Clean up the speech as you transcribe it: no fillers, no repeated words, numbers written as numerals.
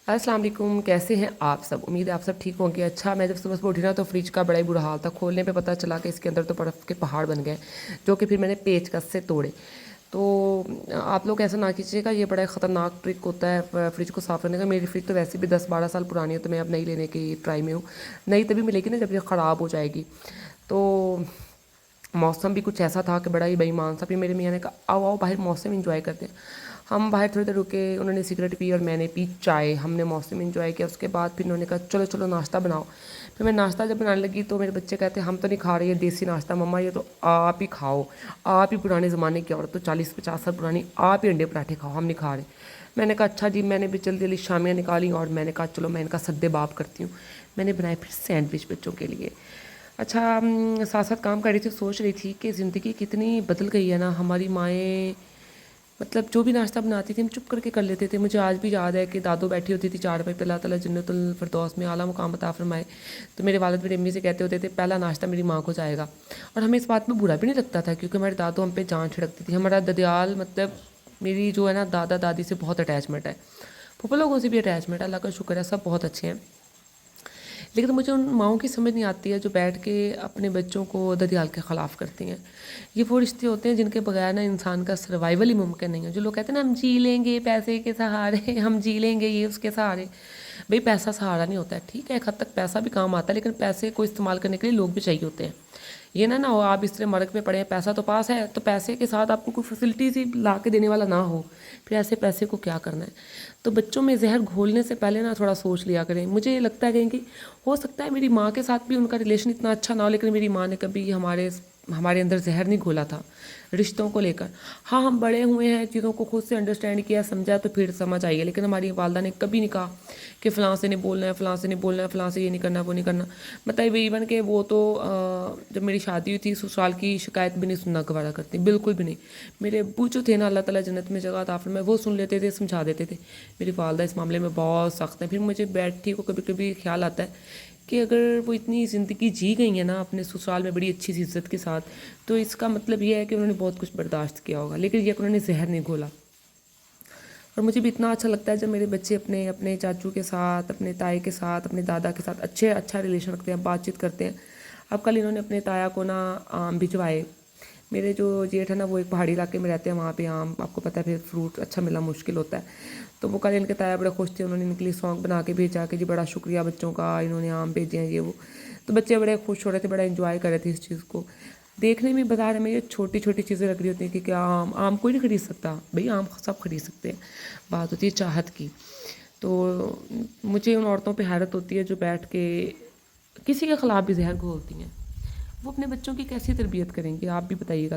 अस्सलाम वालेकुम, कैसे हैं आप सब। उम्मीद है आप सब ठीक होंगे। अच्छा, मैं जब सुबह सुबह उठी ना तो फ्रिज का बड़ा ही बुरा हाल था। खोलने पे पता चला कि इसके अंदर तो बर्फ़ के पहाड़ बन गए, जो कि फिर मैंने पेचकस से तोड़े। तो आप लोग ऐसा ना कीजिएगा, ये बड़ा ख़तरनाक ट्रिक होता है फ्रिज को साफ़ करने का। मेरी फ्रिज तो वैसे भी 10-12 साल पुरानी है, तो मैं अब नई लेने की ट्राई में हूँ। नई तभी मिलेगी ना जब ये ख़राब हो जाएगी। तो मौसम भी कुछ ऐसा था कि बड़ा ही बेईमान सा। फिर मेरे मियाँ ने कहा आओ आओ बाहर मौसम इंजॉय करते हैं। हम बाहर थोड़ी देर रुके, उन्होंने सिगरेट पी और मैंने पी चाय। हमने मौसम इंजॉय किया। उसके बाद फिर उन्होंने कहा चलो चलो नाश्ता बनाओ। फिर मैं नाश्ता जब बनाने लगी तो मेरे बच्चे कहते हम तो नहीं खा रहे ये देसी नाश्ता मम्मा, ये तो आप ही खाओ। आप ही पुराने ज़माने की औरत, तो 40-50 साल पुरानी, आप ही अंडे पराठे खाओ, हम नहीं खा रहे। मैंने कहा अच्छा जी। मैंने भी जल्दी जल्दी शामियाँ निकाली और मैंने कहा चलो मैं इनका सद्देबाब करती हूँ। मैंने बनाए फिर सैंडविच बच्चों के लिए। अच्छा, साथ साथ काम कर रही थी, सोच रही थी कि ज़िंदगी कितनी बदल गई है ना। हमारी माएँ मतलब जो भी नाश्ता बनाती थी हम चुप करके कर लेते थे। मुझे आज भी याद है कि दादू बैठी होती थी चार पे पे, अल्लाह ताला जन्नतुल फिरदौस में आला मुकाम अता फरमाए। तो मेरे वालिद मेरी अम्मी से कहते होते थे पहला नाश्ता मेरी माँ को जाएगा। और हमें इस बात में बुरा भी नहीं लगता था, क्योंकि हमारे दादू हम पे जान छिड़कती थी। हमारा ददियाल मतलब मेरी जो है ना दादा दादी से बहुत अटैचमेंट है, फूफा लोगों से भी अटैचमेंट है, अल्लाह का शुक्र है, सब बहुत अच्छे हैं। लेकिन मुझे उन माँओं की समझ नहीं आती है जो बैठ के अपने बच्चों को ददियाल के ख़िलाफ़ करती हैं। ये वो रिश्ते होते हैं जिनके बगैर ना इंसान का सर्वाइवल ही मुमकिन नहीं है। जो लोग कहते हैं ना हम जी लेंगे पैसे के सहारे, हम जी लेंगे ये उसके सहारे। भाई पैसा सहारा नहीं होता है, ठीक है, एक हद तक पैसा भी काम आता है, लेकिन पैसे को इस्तेमाल करने के लिए लोग भी चाहिए होते हैं। ये ना हो आप इस तरह मर्ग पे पड़े हैं, पैसा तो पास है, तो पैसे के साथ आपको कोई फैसिलिटीज़ ही ला के देने वाला ना हो, फिर ऐसे पैसे को क्या करना है। तो बच्चों में जहर घोलने से पहले ना थोड़ा सोच लिया करें। मुझे ये लगता है कि हो सकता है मेरी माँ के साथ भी उनका रिलेशन इतना अच्छा ना हो, लेकिन मेरी माँ ने कभी हमारे अंदर जहर नहीं घोला था रिश्तों को लेकर। हाँ, हम बड़े हुए हैं, चीज़ों को खुद से अंडरस्टैंड किया, समझा, तो फिर समझ आई है। लेकिन हमारी वालदा ने कभी नहीं कहा कि फ़लाँ से नहीं बोलना है, फ़लाँ से नहीं बोलना है, फ़लाँ से ये नहीं करना, वो नहीं करना। मतलब इवन कि वो तो जब मेरी शादी हुई थी ससुराल की शिकायत भी नहीं सुनना गवारा करती, बिल्कुल भी नहीं। मेरे अब्बू जो थे ना, अल्लाह ताला जन्नत में जगह अता फरमाए, वो सुन लेते थे, समझा देते थे। मेरी वालदा इस मामले में बहुत सख्त है। फिर मुझे बैठी को कभी कभी ख्याल आता है कि अगर वो इतनी ज़िंदगी जी गई है ना अपने ससुराल में बड़ी अच्छी सी इज़्ज़त के साथ, तो इसका मतलब ये है कि उन्होंने बहुत कुछ बर्दाश्त किया होगा, लेकिन ये कि उन्होंने जहर नहीं घोला। और मुझे भी इतना अच्छा लगता है जब मेरे बच्चे अपने अपने चाचू के साथ, अपने ताए के साथ, अपने दादा के साथ अच्छा रिलेशन रखते हैं, बातचीत करते हैं। अब कल इन्होंने अपने ताया को ना आम भिजवाए। मेरे जो जेठ है ना वो एक पहाड़ी इलाके में रहते हैं, वहाँ पे आम आपको पता है फिर फ्रूट अच्छा मिलना मुश्किल होता है। तो वो कल इनके ताया बड़े खुश थे, उन्होंने इनके लिए सॉन्ग बना के भेजा कि जी बड़ा शुक्रिया बच्चों का, इन्होंने आम भेजे हैं ये वो। तो बच्चे बड़े खुश हो रहे थे, बड़ा इन्जॉय कर रहे थे इस चीज़ को। देखने में बाजार में ये छोटी छोटी चीज़ें लग रही होती हैं कि क्या आम आम कोई नहीं खरीद सकता, भाई आम सब खरीद सकते हैं, बात होती है चाहत की। तो मुझे उन औरतों पे हैरत होती है जो बैठ के किसी के ख़िलाफ़ भी जहर घोलती हैं। वो अपने बच्चों की कैसी तरबियत करेंगी, आप भी बताइएगा।